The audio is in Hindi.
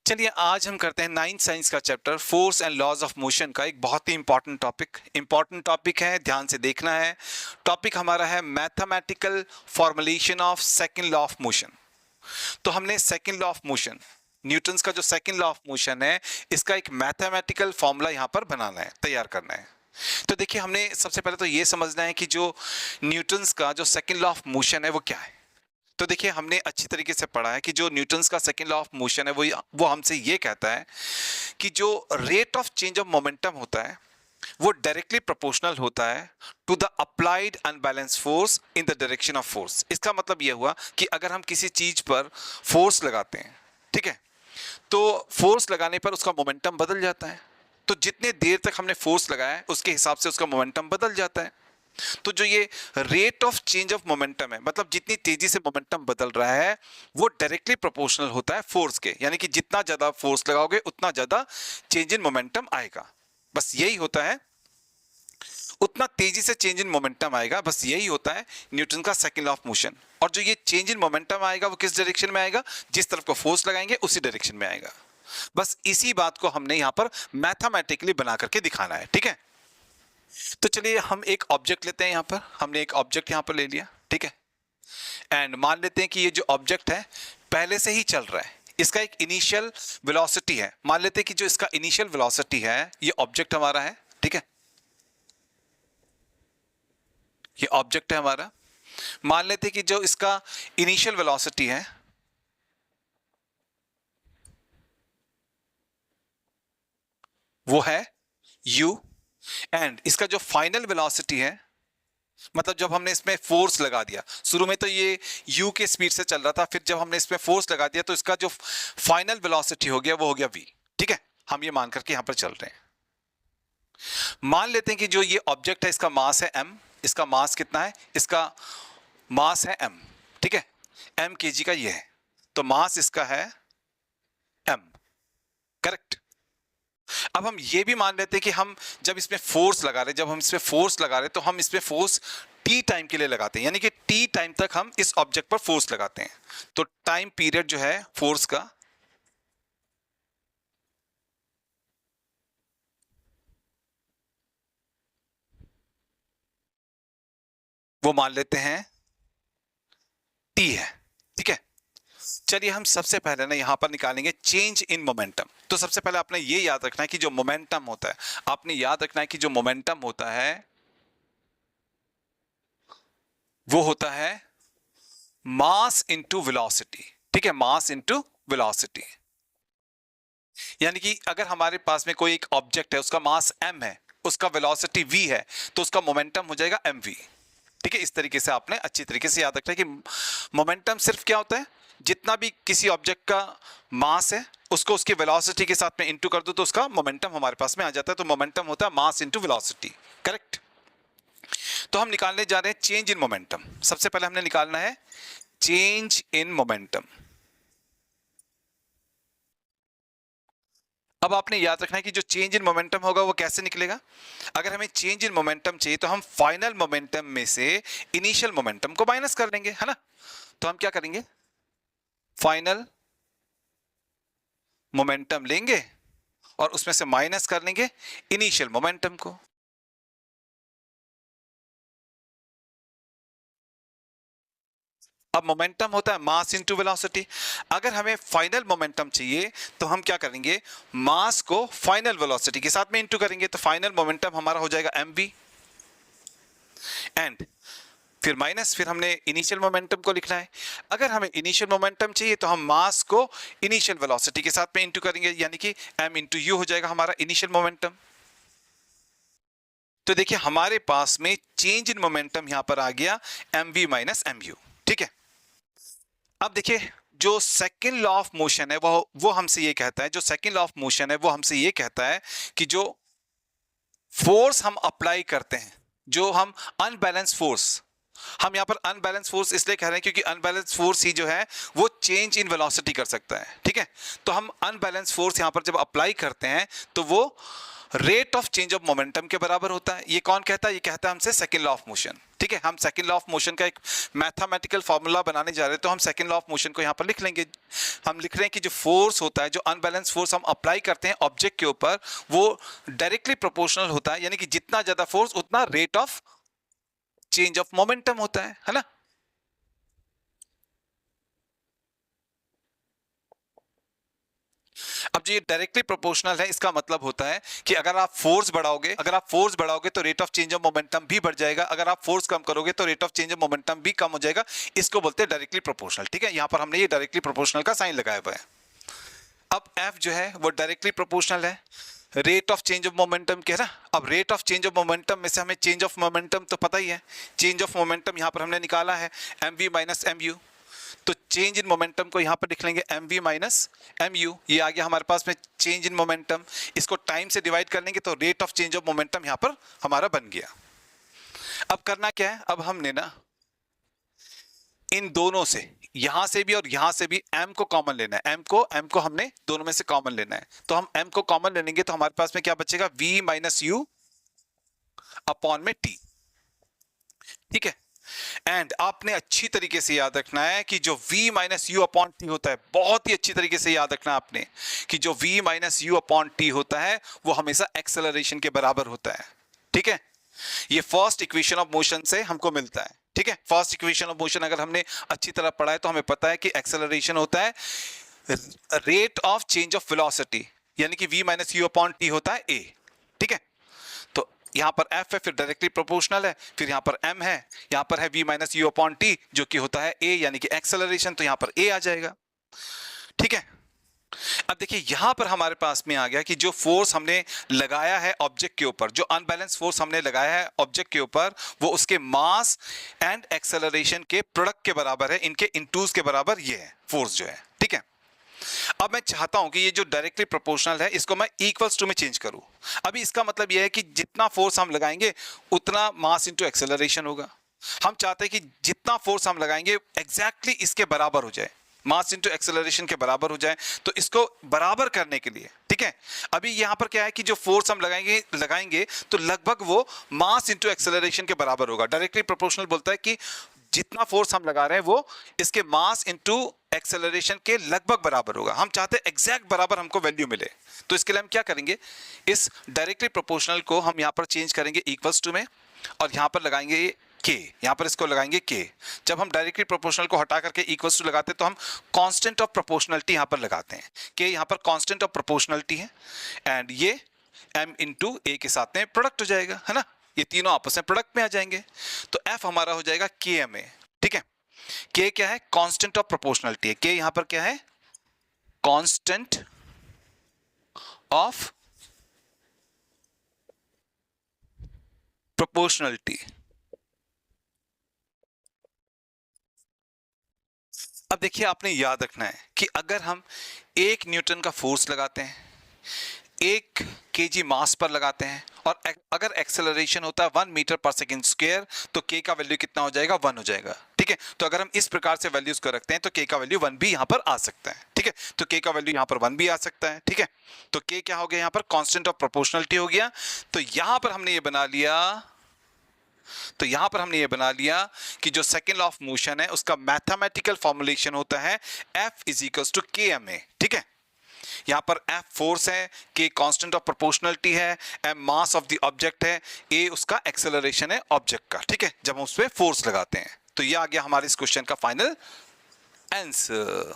चलिए आज हम करते हैं 9th साइंस का chapter force and laws of motion का एक बहुत ही इंपॉर्टेंट टॉपिक है। ध्यान से देखना है। टॉपिक हमारा है mathematical formulation of second law of motion. तो हमने second law of motion, Newton's का जो सेकंड लॉ ऑफ मोशन है, इसका एक मैथमेटिकल फॉर्मूला यहां पर बनाना है, तैयार करना है। तो देखिए, हमने सबसे पहले तो ये समझना है कि जो न्यूटन्स का जो सेकंड लॉ ऑफ मोशन है वो क्या है। तो देखिए, हमने अच्छी तरीके से पढ़ा है कि जो न्यूटन्स का सेकंड लॉ ऑफ मोशन है वो हमसे ये कहता है कि जो rate of change of momentum होता है वो डायरेक्टली प्रोपोर्शनल होता है to the applied unbalance force in the direction of force. इसका मतलब ये हुआ कि अगर हम किसी चीज पर फोर्स लगाते हैं, ठीक है, तो फोर्स लगाने पर उसका मोमेंटम बदल जाता है। तो जितने देर तक हमने फोर्स लगाया है उसके हिसाब से उसका मोमेंटम बदल जाता है। तो जो ये rate of change of momentum है, मतलब जितनी तेजी से मोमेंटम बदल रहा है, वो डायरेक्टली प्रोपोर्शनल होता है फोर्स के। यानी कि जितना ज्यादा फोर्स लगाओगे उतना ज्यादा चेंज इन मोमेंटम आएगा। बस यही होता है, उतना तेजी से चेंज इन मोमेंटम आएगा। बस यही होता है न्यूटन का सेकंड लॉ ऑफ मोशन। और जो ये चेंज इन मोमेंटम आएगा वो किस डायरेक्शन में आएगा? जिस तरफ को फोर्स लगाएंगे उसी डायरेक्शन में आएगा। बस इसी बात को हमने यहां पर मैथमेटिकली बना करके दिखाना है, ठीक है। तो चलिए हम एक ऑब्जेक्ट लेते हैं। यहां पर हमने एक ऑब्जेक्ट यहां पर ले लिया, ठीक है। एंड मान लेते हैं कि ये जो ऑब्जेक्ट है पहले से ही चल रहा है, इसका एक इनिशियल वेलोसिटी है। मान लेते हैं कि जो इसका इनिशियल वेलोसिटी है, ये ऑब्जेक्ट हमारा है, ठीक है, ये ऑब्जेक्ट है हमारा। मान लेते हैं कि जो इसका इनिशियल वेलोसिटी है वो है u, एंड इसका जो फाइनल वेलोसिटी है, मतलब जब हमने इसमें फोर्स लगा दिया, शुरू में तो ये u के स्पीड से चल रहा था, फिर जब हमने इसमें फोर्स लगा दिया तो इसका जो फाइनल वेलोसिटी हो गया वो हो गया v, ठीक है। हम ये मान करके यहां पर चल रहे हैं। मान लेते हैं कि जो ये ऑब्जेक्ट है इसका मास है m। इसका मास कितना है? इसका मास है m, ठीक है, m kg का ये है, तो मास इसका है m, करेक्ट। अब हम ये भी मान लेते हैं कि हम जब इसमें फोर्स लगा रहे तो हम इसमें फोर्स t टाइम के लिए लगाते हैं, यानी कि t टाइम तक हम इस ऑब्जेक्ट पर फोर्स लगाते हैं। तो टाइम पीरियड जो है फोर्स का वो मान लेते हैं t है, ठीक है। चलिए हम सबसे पहले ना यहां पर निकालेंगे चेंज इन मोमेंटम। तो सबसे पहले आपने ये याद रखना है कि जो मोमेंटम होता है, आपने याद रखना है कि जो मोमेंटम होता है वो होता है मास इनटू वेलोसिटी, ठीक है, मास इनटू वेलोसिटी। यानी कि अगर हमारे पास में कोई एक ऑब्जेक्ट है, उसका मास m है, उसका वेलोसिटी v है, तो उसका मोमेंटम हो जाएगा mv, ठीक है। इस तरीके से आपने अच्छी तरीके से याद रखना है कि मोमेंटम सिर्फ क्या होता है, जितना भी किसी ऑब्जेक्ट का मास है उसको उसकी वेलोसिटी के साथ में इंटू कर दो तो उसका मोमेंटम हमारे पास में आ जाता है। तो मोमेंटम होता है मास इंटू वेलोसिटी, करेक्ट। तो हम निकालने जा रहे हैं चेंज इन मोमेंटम। सबसे पहले हमने निकालना है चेंज इन मोमेंटम। अब आपने याद रखना है कि जो चेंज इन मोमेंटम होगा वो कैसे निकलेगा। अगर हमें चेंज इन मोमेंटम चाहिए तो हम फाइनल मोमेंटम में से इनिशियल मोमेंटम को माइनस कर लेंगे, है ना। तो हम क्या करेंगे, फाइनल मोमेंटम लेंगे और उसमें से माइनस कर लेंगे इनिशियल मोमेंटम को। अब मोमेंटम होता है मास इनटू वेलोसिटी। अगर हमें फाइनल मोमेंटम चाहिए तो हम क्या करेंगे, मास को फाइनल वेलोसिटी के साथ में इनटू करेंगे, तो फाइनल मोमेंटम हमारा हो जाएगा mv, एंड फिर माइनस, फिर हमने इनिशियल मोमेंटम को लिखना है। अगर हमें इनिशियल मोमेंटम चाहिए तो हम मास को इनिशियल वेलोसिटी के साथ में इनटू करेंगे, यानी कि m इंटू यू हो जाएगा हमारा इनिशियल मोमेंटम। तो देखिए हमारे पास में चेंज इन मोमेंटम यहां पर आ गया mv माइनस mu, ठीक है। अब देखिए जो सेकंड लॉ ऑफ मोशन है वो हमसे ये कहता है, जो सेकंड लॉ ऑफ मोशन है वो हमसे ये कहता है कि जो फोर्स हम अप्लाई करते हैं, जो हम अनबैलेंस फोर्स, हम यहां पर अनबैलेंस फोर्स इसलिए कह रहे हैं क्योंकि अनबैलेंस फोर्स ही जो है वो चेंज इन वेलोसिटी कर सकता है, ठीक है। तो हम अनबैलेंस फोर्स यहां पर जब अप्लाई करते हैं तो वो rate of change of momentum के बराबर होता है। ये कौन कहता है? ये कहता है हमसे सेकंड लॉ ऑफ मोशन। ठीक है, हम सेकंड लॉ ऑफ मोशन का एक मैथमेटिकल फॉर्मूला बनाने जा रहे हैं, तो हम सेकंड लॉ ऑफ मोशन को यहाँ पर लिख लेंगे। हम लिख रहे हैं कि जो फोर्स होता है, जो अनबैलेंस फोर्स हम अप्लाई करते हैं ऑब्जेक्ट के ऊपर, वो डायरेक्टली प्रोपोर्शनल होता है, यानी कि जितना ज्यादा फोर्स उतना rate of change of momentum होता है ना। अब जो ये डायरेक्टली प्रोपोर्शनल है, इसका मतलब होता है कि अगर आप फोर्स बढ़ाओगे तो rate of change of momentum भी बढ़ जाएगा, अगर आप फोर्स कम करोगे तो rate of change of momentum भी कम हो जाएगा। इसको बोलते हैं डायरेक्टली प्रोपोर्शनल। ठीक है, यहां पर हमने ये डायरेक्टली प्रोपोर्शनल का साइन लगाया हुआ है। अब एफ जो है वो डायरेक्टली प्रोपोर्शनल है rate of change of momentum के, है ना। अब rate of change of momentum में से हमें चेंज ऑफ मोमेंटम तो पता ही है, चेंज ऑफ मोमेंटम यहां पर हमने निकाला है mv माइनस mu, तो चेंज इन मोमेंटम को यहां पर लिख लेंगे mv माइनस mu। ये आ गया हमारे पास में चेंज इन मोमेंटम। इसको टाइम से डिवाइड कर लेंगे तो rate of change of momentum यहां पर हमारा बन गया। अब करना क्या है, अब हमने ना इन दोनों से, यहां से भी और यहां से भी m को कॉमन लेना है। m को हमने दोनों में से कॉमन लेना है, तो हम m को कॉमन ले लेंगे तो हमारे पास में क्या बचेगा, v माइनस u अपॉन में t। ठीक है, एंड आपने अच्छी तरीके से याद रखना है कि जो v minus you upon T होता है, बहुत ही अच्छी तरीके से याद रखना है आपने कि जो v minus you upon T होता है वो हमेशा एक्सेलरेशन के बराबर होता है। ठीक है, ये फर्स्ट इक्वेशन ऑफ मोशन से हमको मिलता है। ठीक है, फर्स्ट इक्वेशन ऑफ मोशन अगर हमने अच्छी तरह पढ़ा है तो हमें पता है कि एक्सेलरेशन होता है rate of change of velocity, यानी कि v minus you upon T होता है a। ठीक है, तो यहां पर f है, फिर डायरेक्टली प्रोपोर्शनल है, फिर यहां पर m है, यहां पर है v minus you upon T जो कि होता है a, यानी कि एक्सेलरेशन, तो यहां पर a आ जाएगा। ठीक है, अब देखिए यहां पर हमारे पास में आ गया कि जो फोर्स हमने लगाया है ऑब्जेक्ट के ऊपर, जो अनबैलेंस फोर्स हमने लगाया है ऑब्जेक्ट के ऊपर, वो उसके मास एंड एक्सेलरेशन के प्रोडक्ट के बराबर है, इनके इनटूज के बराबर ये है फोर्स जो है। ठीक है, अब मैं चाहता हूं कि ये जो डायरेक्टली प्रोपोर्शनल है इसको मैं इक्वल्स टू में चेंज करूं। अभी इसका मतलब ये है कि जितना फोर्स हम लगाएंगे उतना मास इनटू एक्सेलरेशन होगा। हम चाहते हैं कि जितना फोर्स हम लगाएंगे एग्जैक्टली इसके बराबर हो जाए, मास इनटू एक्सेलरेशन के बराबर हो जाए। तो इसको बराबर करने के लिए, ठीक है, अभी यहां पर क्या है कि जो फोर्स हम लगाएंगे तो लगभग वो मास इनटू एक्सेलरेशन के बराबर होगा। डायरेक्टली प्रोपोर्शनल बोलता है कि जितना फोर्स हम लगा रहे हैं वो इसके मास इनटू एक्सेलरेशन के लगभग बराबर होगा। हम चाहते हैं एग्जैक्ट बराबर हमको वैल्यू मिले, तो इसके लिए हम क्या करेंगे, इस डायरेक्टली प्रोपोर्शनल को हम यहां पर चेंज करेंगे इक्वल्स टू में, और यहां पर लगाएंगे k, यहां पर इसको लगाएंगे k। जब हम डायरेक्टली प्रोपोर्शनल को हटा करके इक्वल्स टू लगाते हैं तो हम कांस्टेंट ऑफ प्रोपोर्शनलिटी यहां पर लगाते हैं। k यहां पर कांस्टेंट ऑफ प्रोपोर्शनलिटी है, एंड ये m इंटू a के साथ में प्रोडक्ट हो जाएगा, है ना। ये तीनों आपस में प्रोडक्ट में आ जाएंगे, तो f हमारा हो जाएगा kma। ठीक है, k क्या है, कांस्टेंट ऑफ प्रोपोर्शनलिटी है। k यहां पर क्या है, कांस्टेंट ऑफ प्रोपोर्शनलिटी। अब देखिए आपने याद रखना है कि अगर हम 1 न्यूटन का फोर्स लगाते हैं 1 kg मास पर लगाते हैं, और अगर एक्सेलरेशन होता है 1 मीटर पर सेकंड स्क्वायर, तो k का वैल्यू कितना हो जाएगा, 1 हो जाएगा। ठीक है, तो अगर हम इस प्रकार से वैल्यूज को रखते हैं तो k का वैल्यू 1 भी यहां पर आ सकता है। ठीक है, तो k का वैल्यू यहां पर 1 भी आ सकता है। ठीक है, तो k क्या हो गया, यहां पर कांस्टेंट ऑफ प्रोपोर्शनलिटी हो गया। तो यहां पर हमने ये बना लिया कि जो सेकंड लॉ ऑफ मोशन है उसका मैथमेटिकल फॉर्मुलेशन होता है F is equals to KMA। ठीक है, यहां पर F फोर्स है, K कांस्टेंट ऑफ प्रोपोर्शनलिटी है, M mass of the object है, A उसका एक्सेलरेशन है ऑब्जेक्ट का। ठीक है, जब हम उस पर फोर्स लगाते हैं, तो ये आ गया हमारे इस क्वेश्चन का फाइनल आंसर।